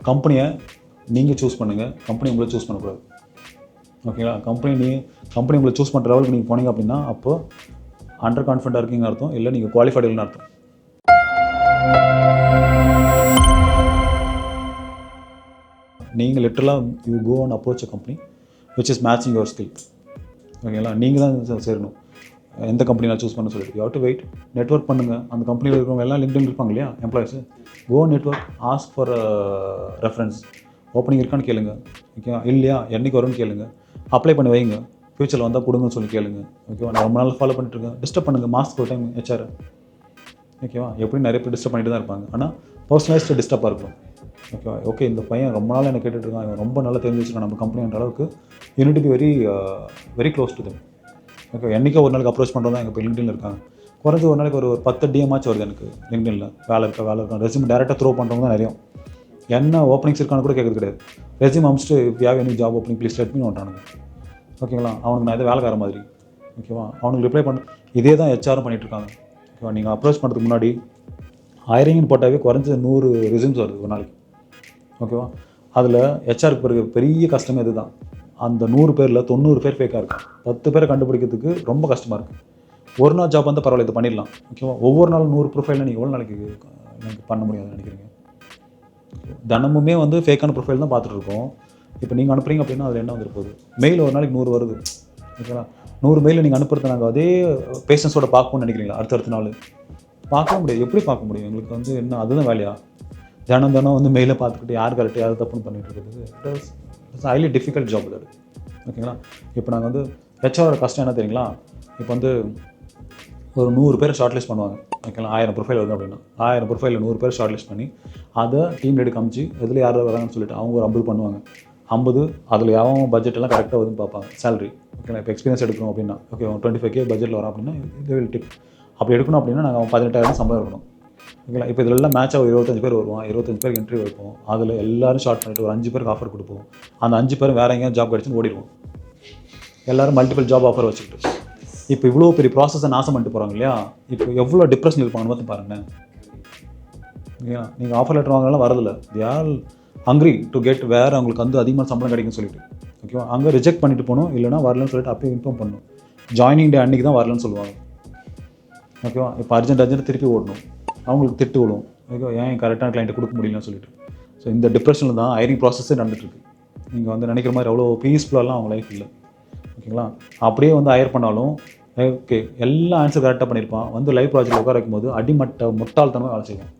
கம்பெனியை நீங்கள் சூஸ் பண்ணுங்கள், கம்பெனி உங்களை சூஸ் பண்ணக்கூடாது. ஓகேங்களா? கம்பெனி உங்களை சூஸ் பண்ணுற லெவலுக்கு நீங்கள் போனீங்க அப்படின்னா அப்போ அண்டர் கான்ஃபிடென்ட்டாக இருக்கீங்கன்னு அர்த்தம், இல்லை நீங்கள் குவாலிஃபைடு இல்லைன்னு அர்த்தம். நீங்கள் லிட்டரலாக you go and approach a company which is matching your skill. ஓகேங்களா? நீங்கள் தான் சேரணும் எந்த கம்பெனி நான் சூஸ் பண்ண சொல்லிட்டு. You have to wait, network பண்ணுங்கள். அந்த கம்பெனியில் இருக்கிறவங்க எல்லாம் லிங்க்டின் இருப்பாங்க இல்லையா, employees. Go network, ask for reference. Opening இருக்கான்னு கேளுங்க. ஓகேவா? இல்லையா என்றைக்கு வரும்னு கேளுங்க. அப்ளை பண்ணி வைங்க, ஃப்யூச்சரில் வந்தால் கொடுங்கன்னு சொல்லி கேளுங்க. ஓகேவா? நான் ரொம்ப நாள் ஃபாலோ பண்ணிட்டுருக்கேன். டிஸ்டர்ப் பண்ணுங்கள் மாதத்துக்கு ஒரு டைம் ஹெச்ஆர். ஓகேவா? எப்படி நிறைய பேர் டிஸ்டர்ப் பண்ணிட்டு தான் இருப்பாங்க, ஆனால் பர்சனலைஸ்டு டிஸ்டர்பாக இருக்கும். ஓகேவா? ஓகே, இந்த பையன் ரொம்ப நாள் என்ன கேட்டுட்ருக்கான், இவன் ரொம்ப நல்லா தெரிஞ்சு வச்சுருக்கான் நம்ம கம்பெனின்ற அளவுக்கு you need to be very close to them. Okay, என்றைக்கோ ஒரு நாளைக்கு அப்ரோச் பண்ணுறது தான் எங்கள் இப்போ லிங்க்டின்ல இருக்காங்க. குறைஞ்சி ஒரு நாளைக்கு ஒரு 10 டிஎம்மாச்சும் வருது எனக்கு லிங்க்டின்ல. வேலை இருக்கா ரெஸ்யூம் டேரெக்டாக த்ரோ பண்ணுறவங்க தான் நிறைய. என்ன ஓப்பனிங்ஸ் இருக்கான்னு கூட கேட்குறது கிடையாது. ரெஸ்யூம் அமிச்சிட்டு yeah any job opening please let me வந்துட்டானுங்க. ஓகேங்களா? அவனுக்கு நான் எதாவது வேலைக்கார மாதிரி. ஓகேவா? அவனுக்கு ரிப்ளை பண்ண இதே தான் ஹெச்ஆரும் பண்ணிகிட்ருக்காங்க. ஓகேவா? நீங்கள் அப்ரோச் பண்ணுறதுக்கு முன்னாடி ஹைரிங்னு போட்டாவே குறைஞ்ச 100 ரெஸ்யூம்ஸ் வருது ஒரு நாளைக்கு. ஓகேவா? அதில் ஹெச்ஆருக்கு பிறகு பெரிய கஷ்டமே இது தான். அந்த 100 பேரில் 90 பேர் ஃபேக்காக இருக்கும். 10 பேரை கண்டுபிடிக்கிறதுக்கு ரொம்ப கஷ்டமாக இருக்குது. ஒரு நாள் ஜாப் வந்து பரவாயில்ல, இது பண்ணிடலாம். ஓகேவா? ஒவ்வொரு நாள் 100 ப்ரொஃபைலில் நீங்கள் எவ்வளோ நாளைக்கு எனக்கு பண்ண முடியாதுன்னு நினைக்கிறீங்க? தினமுமே வந்து ஃபேக்கான ப்ரொஃபைல் தான் பார்த்துட்ருக்கோம். இப்போ நீங்கள் அனுப்புறீங்க அப்படின்னா அதில் என்ன வந்துட்டு போகுது? மெயில் ஒரு நாளைக்கு 100 வருது. ஓகேங்களா? 100 மெயிலில் நீங்கள் அனுப்புறது நாங்கள் அதே பேஷன்ஸோட பார்க்கணும்னு நினைக்கிறீங்களா? அடுத்தடுத்த நாள் பார்க்க முடியாது. எப்படி பார்க்க முடியும்? எங்களுக்கு வந்து என்ன அதுதான் வேலையா? தினம் வந்து மெயிலை பார்த்துக்கிட்டு யார் கரெக்ட் யார் தப்புன்னு பண்ணிட்டு இருக்குது. இட்ஸ் ஹைலி டிஃபிகல்ட் ஜாப் அது. ஓகேங்களா? இப்போ நாங்கள் வந்து ஹெச்ஆரோட கஷ்டம் என்ன தெரியுங்களா? இப்போ வந்து ஒரு 100 பேர் ஷார்ட் லிஸ்ட் பண்ணுவாங்க. ஓகேங்களா? 1000 ப்ரொஃபைல் வருது அப்படின்னா 1000 ப்ரொஃபைலில் 100 பேர் ஷார்ட் லிஸ்ட் பண்ணி அதை டீம் லீடு காமிச்சு இதில் யார் வராங்கன்னு சொல்லிட்டு அவங்க ஒரு 50 பண்ணுவாங்க. 50 அதில் யாரும் பட்ஜெட் எல்லாம் கரெக்டாக வருதுன்னு பார்ப்பாங்க. சேலரி ஓகேங்களா? இப்போ எக்ஸ்பீரியன்ஸ் எடுக்கணும் அப்படின்னா ஓகே 25K பட்ஜெட்டில் வரோம் அப்படின்னா இது வில் டிப். அப்படி எடுக்கணும் அப்படின்னா நாங்கள் 18,000 சம்பளம் இருக்கணும். ஓகேங்களா? இப்போ இதெல்லாம் மேட்சாக ஒரு 25 பேர் வருவோம். 25 பேருக்கு இன்டர்வியூ வைப்போம். அதில் எல்லோரும் ஷார்ட் பண்ணிவிட்டு ஒரு 5 பேருக்கு ஆஃபர் கொடுப்போம். அந்த 5 பேர் வேறு எங்கேயாவது ஜாப் கிடச்சுன்னு ஓடிடுவோம். எல்லோரும் மல்டிபிள் ஜாப் ஆஃபர் வச்சுக்கிட்டு இப்போ இவ்வளோ பெரிய ப்ராசஸை நாசம் பண்ணிட்டு போகிறாங்க இல்லையா? இப்போ எவ்வளோ டிப்ரெஷன் இருப்பாங்கன்னு பார்த்து பாருங்கள். ஓகேங்களா? நீங்கள் ஆஃபர் லெட்டர் வாங்கலாம் வரதில்ல. They are hungry to get வேறு அவங்களுக்கு வந்து அதிகமாக சம்பளம் கிடைக்குன்னு சொல்லிட்டு. ஓகேவா? அங்கே ரிஜெக்ட் பண்ணிட்டு போகணும், இல்லைனா வரலன்னு சொல்லிட்டு அப்பயே இன்ஃபார்ம் பண்ணணும். ஜாயினிங் டே அன்றைக்கி தான் வரலன்னு சொல்லுவாங்க. ஓகேவா? இப்போ அர்ஜென்ட் திருப்பி ஓடணும், அவங்களுக்கு திட்டு விடும். ஓகேவா? ஏன் கரெக்டான கிளைண்ட்டை கொடுக்க முடியலன்னு சொல்லிட்டு. ஸோ இந்த டிப்ரெஷனில் தான் ஹைரிங் ப்ராசஸே நடந்துட்டுருக்கு. நீங்கள் வந்து நினைக்கிற மாதிரி அவ்வளோ பீஸ்ஃபுல்லாலாம் அவங்க லைஃப் இல்லை. ஓகேங்களா? அப்படியே வந்து ஹையர் பண்ணாலும் ஓகே எல்லா ஆன்சர் கரெக்டாக பண்ணியிருப்பான். வந்து லைவ் ப்ராஜெக்ட் உட்கார வைக்கும்போது அடிமட்ட முட்டாள்தனமாக வேலை செய்வான்.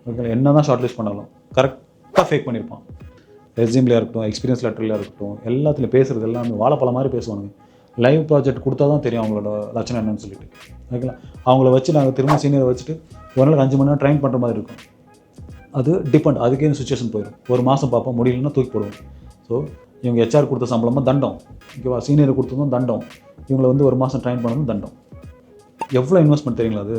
ஓகேங்களா? என்ன தான் ஷார்ட் லிஸ்ட் பண்ணாலும் கரெக்டாக ஃபேக் பண்ணியிருப்பான். ரெஸ்யூம்லையாக இருக்கட்டும், எக்ஸ்பீரியன்ஸ் லெட்டர்லையாக இருக்கட்டும், எல்லாத்துலையும் பேசுகிறது எல்லாம் அந்த வாழைப்பழம் மாதிரி பேசுவானுங்க. லைவ் ப்ராஜெக்ட் கொடுத்தா தான் தெரியும் அவங்களோட லட்சணம் என்னன்னு சொல்லிட்டு. ஓகேங்களா? அவங்கள வச்சு நாங்கள் திரும்ப சீனியரை வச்சுட்டு ஒரு நாளைக்கு 5 மணி நேரம் ட்ரைன் பண்ணுற மாதிரி இருக்கும். அது டிபெண்ட், அதுக்கே சுச்சுவேஷன் போயிடும். ஒரு மாதம் பார்ப்போம், முடியலன்னா தூக்கி போடுவோம். ஸோ இவங்க ஹெச்ஆர் கொடுத்த சம்பளமாக தண்டம். ஓகேவா? சீனியர் கொடுத்ததும் தண்டம். இவங்களை வந்து ஒரு மாதம் ட்ரைன் பண்ணதும் தண்டம். எவ்வளோ இன்வெஸ்ட்மெண்ட் தெரியுங்களா? அது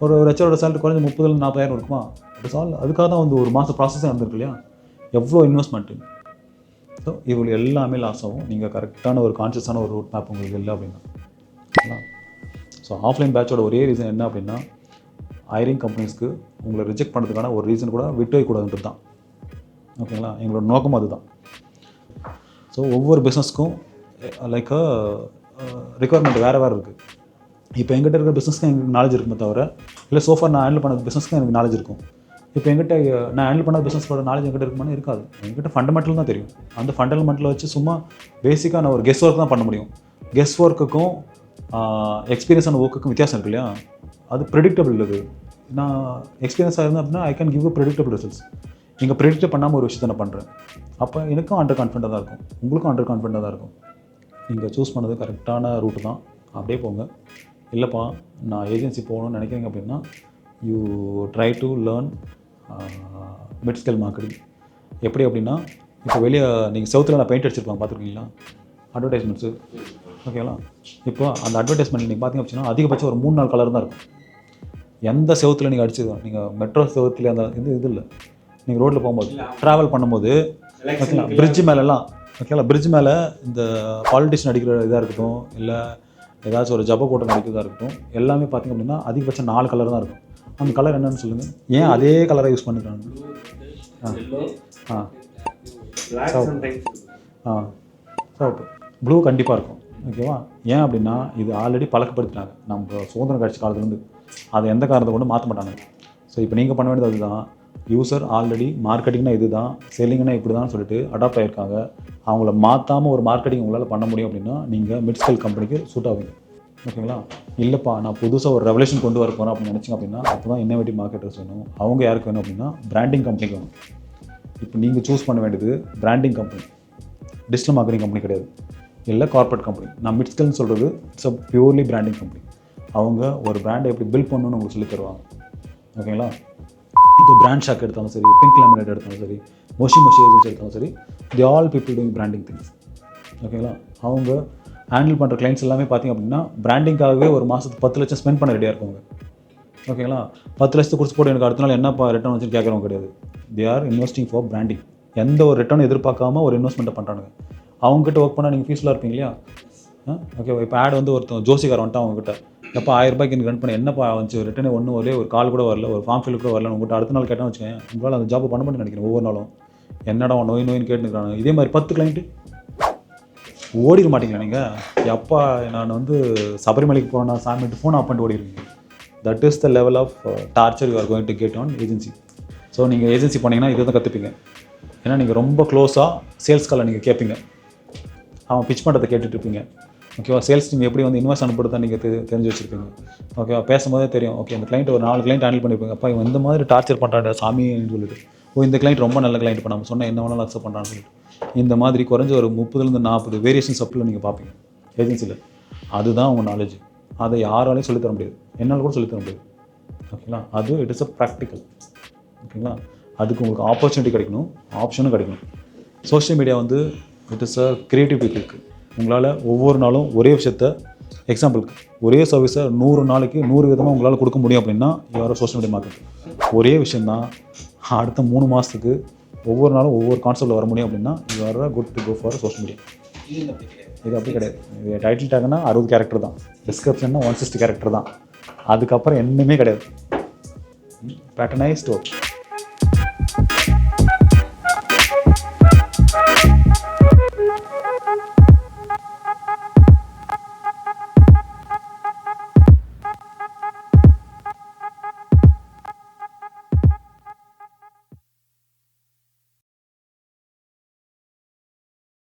ஒரு ஹெச்ஆரோட சேலரி குறைஞ்சி 30,000-40,000 இருக்குமா? இட்ஸ் ஆல் அதுக்காக தான் வந்து ஒரு மாதம் ப்ராசஸே நடந்திருக்கு இல்லையா? எவ்வளோ இன்வெஸ்ட்மெண்ட்டு. ஸோ இவ்வளோ எல்லாமே லாஸ் ஆகும். நீங்கள் கரெக்டான ஒரு கான்ஷியஸான ஒரு ரூட் மேப் உங்களுக்கு இல்லை அப்படின்னா. ஸோ ஆஃப்லைன் பேட்சோட ஒரே ரீசன் என்ன அப்படின்னா ஹைரிங் கம்பெனிஸ்க்கு உங்களை ரிஜெக்ட் பண்ணுறதுக்கான ஒரு ரீசன் கூட விட்டு வைக்கக்கூடாதுன்றது தான். ஓகேங்களா? எங்களோட நோக்கம் அதுதான். ஸோ ஒவ்வொரு பிஸ்னஸ்க்கும் லைக் ரிக்குவயர்மெண்ட் வேறு இருக்குது. இப்போ எங்கிட்ட இருக்கிற பிஸ்னஸ்க்கு எனக்கு நாலேஜ் இருக்குமே தவிர, இல்லை சோஃபார் நான் ஹேண்டில் பண்ண பிஸ்னஸ்க்கு எனக்கு நாலேஜ் இருக்கும். இப்போ எங்கிட்ட நான் ஹேண்டில் பண்ண பிஸ்னஸோட நாலேஜ் எங்கிட்ட இருக்குமானே இருக்காது. எங்கிட்ட ஃபண்டமெண்டல் தான் தெரியும். அந்த ஃபண்டமெண்டலில் வச்சு சும்மா பேசிக்காக நான் ஒரு கெஸ் ஒர்க் தான் பண்ண முடியும். கெஸ் ஒர்க்குக்கும் எக்ஸ்பீரியன்ஸான ஒர்க்குக்கும் வித்தியாசம் இருக்கு இல்லையா? அது ப்ரெடிக்டபிள் இருக்குது. நான் எக்ஸ்பீரியன்ஸாக இருந்தேன் அப்படின்னா I can give a predictable results. நீங்கள் ப்ரெடிக்ட் பண்ணாமல் ஒரு விஷயத்தை நான் பண்ணுறேன். அப்போ எனக்கும் அண்டர் கான்ஃபிடென்ட்டாக தான் இருக்கும், உங்களுக்கும் அண்டர் கான்ஃபிடென்ட்டாக தான் இருக்கும். நீங்கள் சூஸ் பண்ணது கரெக்டான ரூட்டு தான், அப்படியே போங்க. இல்லைப்பா நான் ஏஜென்சி போகணும்னு நினைக்கிறீங்க அப்படின்னா you try to learn mid scale marketing. எப்படி அப்படின்னா இப்போ வெளியே நீங்கள் செவுத்தில் நான் பெயிண்ட் அடிச்சிருப்பாங்க பார்த்துருக்கீங்களா? அட்வர்டைஸ்மெண்ட்ஸு. ஓகேங்களா? இப்போ அந்த அட்வர்டைஸ்மெண்ட் நீங்கள் பார்த்தீங்க அப்படின்னா அதிகபட்சம் ஒரு 3-4 கலர் தான் இருக்கும். எந்த செவுத்தில் நீங்கள் அடிச்சிருக்கோம், நீங்கள் மெட்ரோ செவுத்தில் அந்த இது இல்லை. நீங்கள் ரோட்டில் போகும்போது ட்ராவல் பண்ணும்போது ஓகேங்களா, பிரிட்ஜ் மேலெல்லாம் ஓகேங்களா, பிரிட்ஜ் மேலே இந்த பாலிட்டிஷியன் அடிக்கிற இதாக இருக்கட்டும், இல்லை ஏதாச்சும் ஒரு ஜப்ப போட்டு அடிக்கிறதா இருக்கட்டும், எல்லாமே பார்த்திங்க அப்படின்னா அதிகபட்சம் 4 கலர் தான் இருக்கும். அந்த கலர் என்னென்னு சொல்லுங்கள். ஏன் அதே கலரை யூஸ் பண்ணிக்கிறாங்க? சிவப்பு ப்ளூ கண்டிப்பாக இருக்கும். ஓகேவா? ஏன் அப்படின்னா இது ஆல்ரெடி பழக்கப்படுத்திட்டாங்க நம்ம சுதந்திர கட்சி காலத்துலேருந்து. அதை எந்த காரணத்தை கொண்டு மாற்ற மாட்டாங்க. ஸோ இப்போ நீங்கள் பண்ண வேண்டியது அதுதான். யூசர் ஆல்ரெடி மார்க்கெட்டிங்னா இது தான், செல்லிங்னா இப்படி தான் சொல்லிட்டு அடாப்ட் ஆகிருக்காங்க. அவங்கள மாற்றாமல் ஒரு மார்க்கெட்டிங் உங்களால் பண்ண முடியும் அப்படின்னா நீங்கள் மிட் ஸ்கேல் கம்பெனிக்கு சூட் ஆவீங்க. ஓகேங்களா? இல்லைப்பா நான் புதுசாக ஒரு ரெவல்யூஷன் கொண்டு வர போகிறேன் அப்படின்னு நினச்சிங்க அப்படின்னா அப்போ தான் இன்னோவேட்டிவ் மார்க்கெட்டர்ஸ் வேணும். அவங்க யாருக்கு வேணும் அப்படின்னா பிராண்டிங் கம்பெனிக்கு வேணும். இப்போ நீங்கள் சூஸ் பண்ண வேண்டியது branding company, digital marketing company கிடையாது, இல்லை கார்பரேட் கம்பெனி. நான் மிட் ஸ்கேல்னு சொல்கிறது it's a purely branding company. அவங்க ஒரு பிராண்டை எப்படி பில்ட் பண்ணணும்னு உங்களுக்கு சொல்லி தருவாங்க. ஓகேங்களா? இப்போ பிராண்ட் ஷாக் எடுத்தாலும் சரி, பிங்க் லேமினேட் எடுத்தாலும் சரி, மோஷி ஏஜென்சி எடுத்தாலும் சரி, தி all people doing branding things. ஓகேங்களா? அவங்க ஹேண்டில் பண்ணுற கிளைண்ட்ஸ் எல்லாமே பார்த்திங்க அப்படின்னா பிராண்டிங்காகவே ஒரு மாதத்துக்கு 10 லட்சம் ஸ்பெண்ட் பண்ண ரெடியாக இருக்குங்க. ஓகேங்களா? 10 லட்சத்துக்கு கொடுத்து போட்டு எனக்கு அடுத்த நாள் என்னப்பா ரிட்டர்ன் வச்சுன்னு கேட்குறவங்க கிடையாது. They are investing for branding. எந்த ஒரு ரிட்டர்னும் எதிர்பார்க்காம ஒரு இன்வெஸ்ட்மெண்ட்டை பண்ணுறானுங்க. அவங்ககிட்ட ஒர்க் பண்ணால் நீங்கள் ஃபீஸ்ஃபுல்லாக இருப்பீங்க இல்லையா? ஓகே, இப்போ ஆட் வந்து ஒருத்தன் ஜோசிக்காரன் வந்துட்டு அவங்ககிட்ட எப்போ 1000 ரூபாய்க்கு எனக்கு ரன் பண்ண என்னப்பா வந்துச்சு ரிட்டர்னே ஒன்றும் ஒரே ஒரு கால் கூட வரல, ஒரு ஃபார்ம் ஃபில் கூட வரல, உங்கள்கிட்ட அடுத்த நாள் கேட்டால் வச்சுக்கேன் உங்களால் அந்த ஜாப் பண்ண மாட்டேன்னு நினைக்கிறேன். ஒவ்வொரு நாளும் என்னடா நோயின்னு கேட்டுக்கிறாங்க. இதே மாதிரி 10 கிளைண்ட்டு ஓடிட மாட்டீங்களா நீங்கள்? எப்பா நான் வந்து சபரிமலைக்கு போனேன்னா சாமிட்டு ஃபோன் ஆஃப் பண்ணிட்டு ஓடிடுவீங்க. That is the level of torture you are going to get on agency. So நீங்கள் ஏஜென்சி போனீங்கன்னா இதை தான் கற்றுப்பீங்க. ஏன்னா நீங்கள் ரொம்ப க்ளோஸாக சேல்ஸ் காலை நீங்கள் கேட்பீங்க, அவன் பிச் பண்ணுறதை கேட்டுட்ருப்பீங்க. ஓகேவா? சேல்ஸ் டீம் எப்படி வந்து இன்வெஸ்ட் அனுப்புறது தான் நீங்கள் தெரிஞ்சு வச்சுருப்பீங்க. ஓகேவா? பேசும்போதே தெரியும். ஓகே இந்த கிளைண்ட் ஒரு 4 கிளைண்ட் ஹேண்டில் பண்ணியிருப்பீங்க. அப்போ இவன் இந்த மாதிரி டார்ச்சர் பண்ணுறாங்க சாமின்னு சொல்லிட்டு, இந்த கிளைண்ட் ரொம்ப நல்ல கிளைண்ட், இப்போ நம்ம சொன்னால் என்ன வேணாலும் அக்செப்ட் பண்ணுறான்னு சொல்லிட்டு இந்த மாதிரி குறைஞ்ச ஒரு 30 40 வேரியேஷன்ஸ் அப்பில் நீங்கள் பார்ப்பீங்க ஏஜென்சியில். அதுதான் உங்கள் நாலேஜ். அதை யாராலையும் சொல்லித்தர முடியாது, என்னால் கூட சொல்லித்தர முடியாது. ஓகேங்களா? அது இட் இஸ் அ ப்ராக்டிக்கல். ஓகேங்களா? அதுக்கு உங்களுக்கு ஆப்பர்ச்சுனிட்டி கிடைக்கணும், ஆப்ஷனும் கிடைக்கணும். சோஷியல் மீடியா வந்து இட் இஸ் அ கிரியேட்டிவ் பீப்புளுக்கு. உங்களால் ஒவ்வொரு நாளும் ஒரே விஷயத்த, எக்ஸாம்பிளுக்கு ஒரே சர்வீஸை 100 நாளைக்கு 100 விதமாக உங்களால் கொடுக்க முடியும் அப்படின்னா யாரோ சோஷியல் மீடியா மார்க்கெட். ஒரே விஷயந்தான் அடுத்த 3 மாதத்துக்கு ஒவ்வொரு நாளும் ஒவ்வொரு கான்செப்டில் வர முடியும் அப்படின்னா you are good to go for social media. இது அப்படி கிடையாது. இது டைட்டில் டேக்னா 60 கேரக்டர் தான், டிஸ்கிரிப்ஷன்னா 160 கேரக்டர் தான். அதுக்கப்புறம் என்னமே கிடையாது. பேட்டர்னைஸ்ட் ஒர்க்.